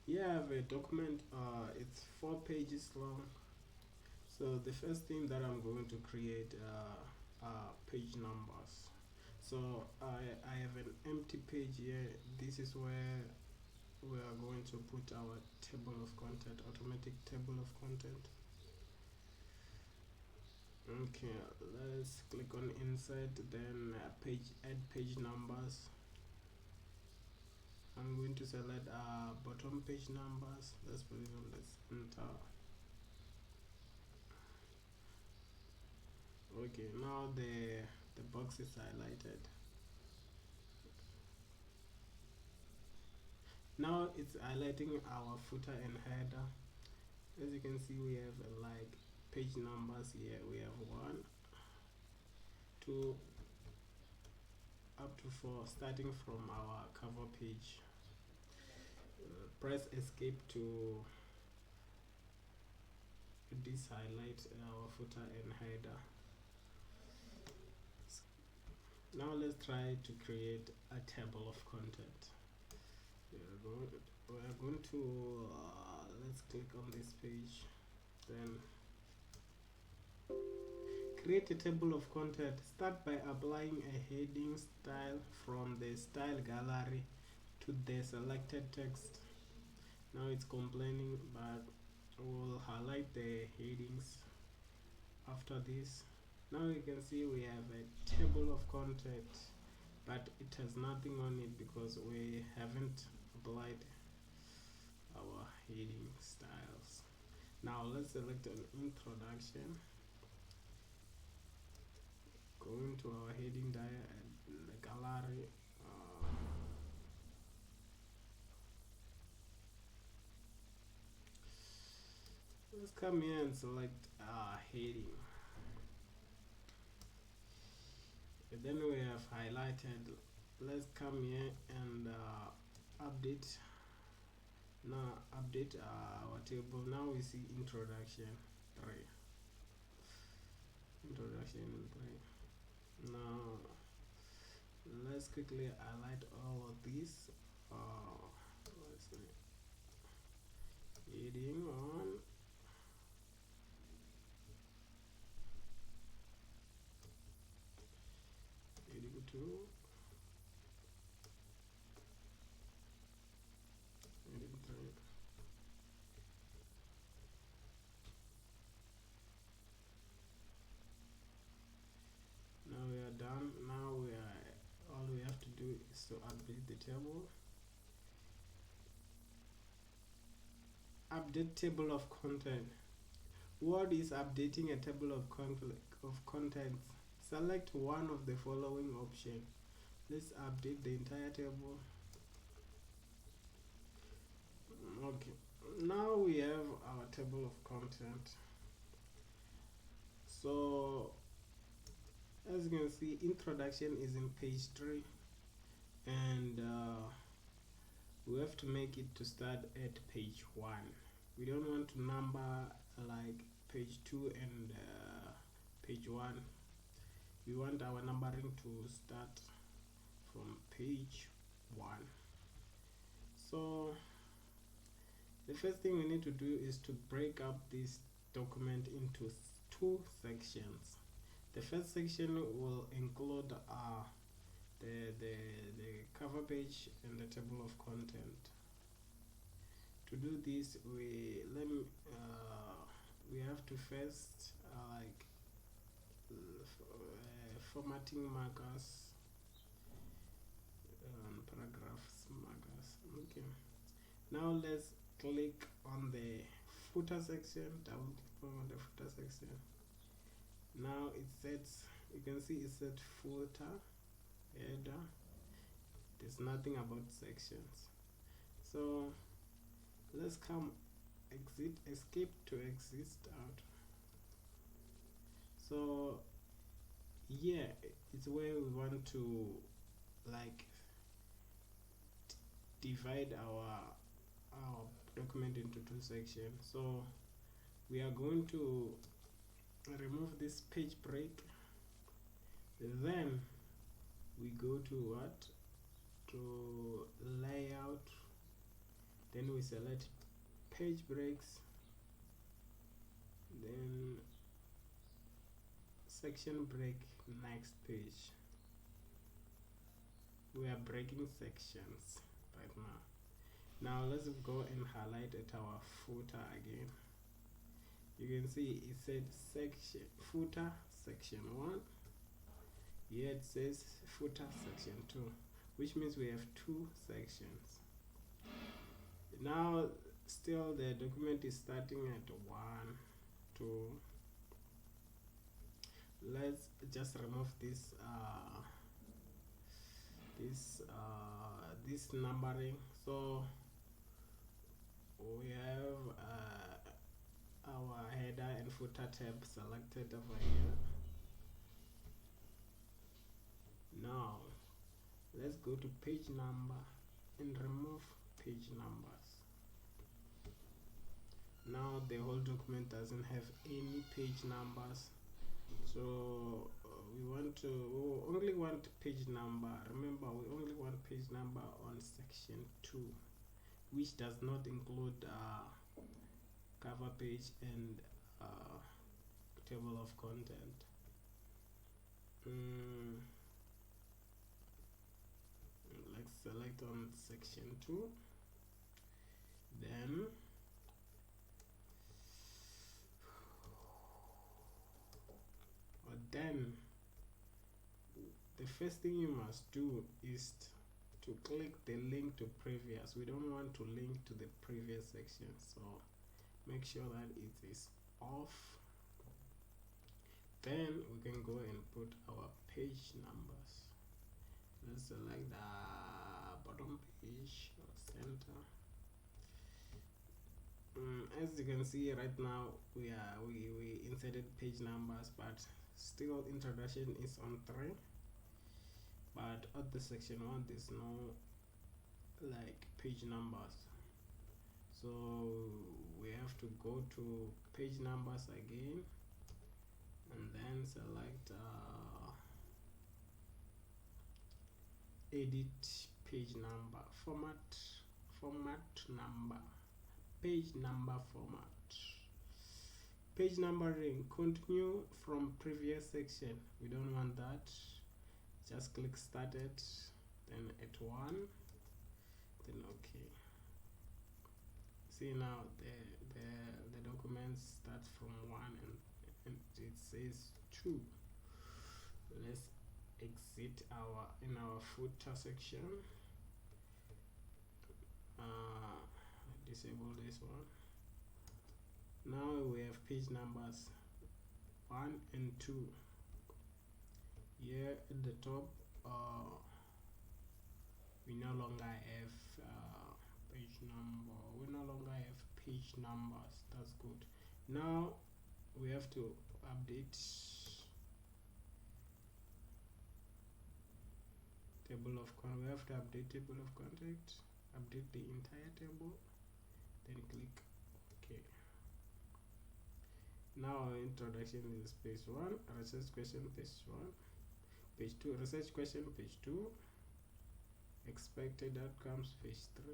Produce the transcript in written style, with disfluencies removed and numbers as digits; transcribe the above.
Yeah, I have a document. It's 4 pages long. So the first thing that I'm going to create are page numbers. So I have an empty page here. This is where we are going to put our table of content, automatic table of content. Okay, let's click on insert, then page, add page numbers. I'm going to select bottom page numbers. Let's put it on, let's enter. Okay, now the box is highlighted. Now it's highlighting our footer and header. As you can see, we have like page numbers here. We have 1, 2, up to 4, starting from our cover page. Press escape to this highlight our footer and header. Now let's try to create a table of content. We are going to let's click on this page, then create a table of content. Start by applying a heading style from the style gallery to the selected text. Now it's complaining, but we'll highlight the headings after this. Now you can see we have a table of content, but it has nothing on it because we haven't applied our heading styles. Now let's select an introduction. Go into our heading the gallery. Let's come here and select heading. And then we have highlighted. Let's come here and update. Now update our table. Now we see introduction 3. Introduction 3. Now let's quickly highlight all of these. Let's see. Heading on. Heading 2. Heading 3. Now we are done. Now we are all we have to do is to update the table. Update table of content. What is updating a table of contents? Select one of the following options. Let's update the entire table. Okay, now we have our table of content. So as you can see, introduction is in page 3, and we have to make it to start at page 1. We don't want to number like page 2 and page 1. We want our numbering to start from page 1. So the first thing we need to do is to break up this document into 2 sections. The first section will include the cover page and the table of content. To do this, we have to first formatting markers and paragraphs markers. Okay. Now let's click on the footer section. Double click on the footer section. Now it sets. You can see it said footer header. There's nothing about sections. So let's come escape to exist out. So yeah, it's where we want to like divide our document into 2 sections. So we are going to remove this page break, then we go to what, to layout, Then we select page breaks, then section break, next page. We are breaking sections right now. Now let's go and highlight at our footer again. You can see it said section footer section 1. Here it says footer section 2, which means we have 2 sections. Now still the document is starting at 1, 2. Let's just remove this this numbering. So we have our header and footer tab selected over here. Now let's go to page number and remove page numbers. Now the whole document doesn't have any page numbers, so we only want page number. Remember, we only want page number on section 2, which does not include cover page and table of content. Let's select on section 2. Then the first thing you must do is to click the link to previous. We don't want to link to the previous section, so make sure that it is off. Then we can go and put our page numbers. Let's select the bottom page or center. As you can see right now, we inserted page numbers, but still introduction is on 3. But at the section 1 there's no like page numbers, so we have to go to page numbers again and then select edit page number, format number, page number format, page numbering, continue from previous section. We don't want that. Just click started, then at 1, then okay. See, now the document starts from 1 and it says 2. Let's exit in our footer section. Disable this one. Now we have page numbers 1 and 2. Here at the top, we no longer have page number. We no longer have page numbers. That's good. Now we have to update table of content. We have to update table of content. Update the entire table. Then click OK. Now introduction is page 1. Research question page 1. Page 2, research question page 2, expected outcomes page 3.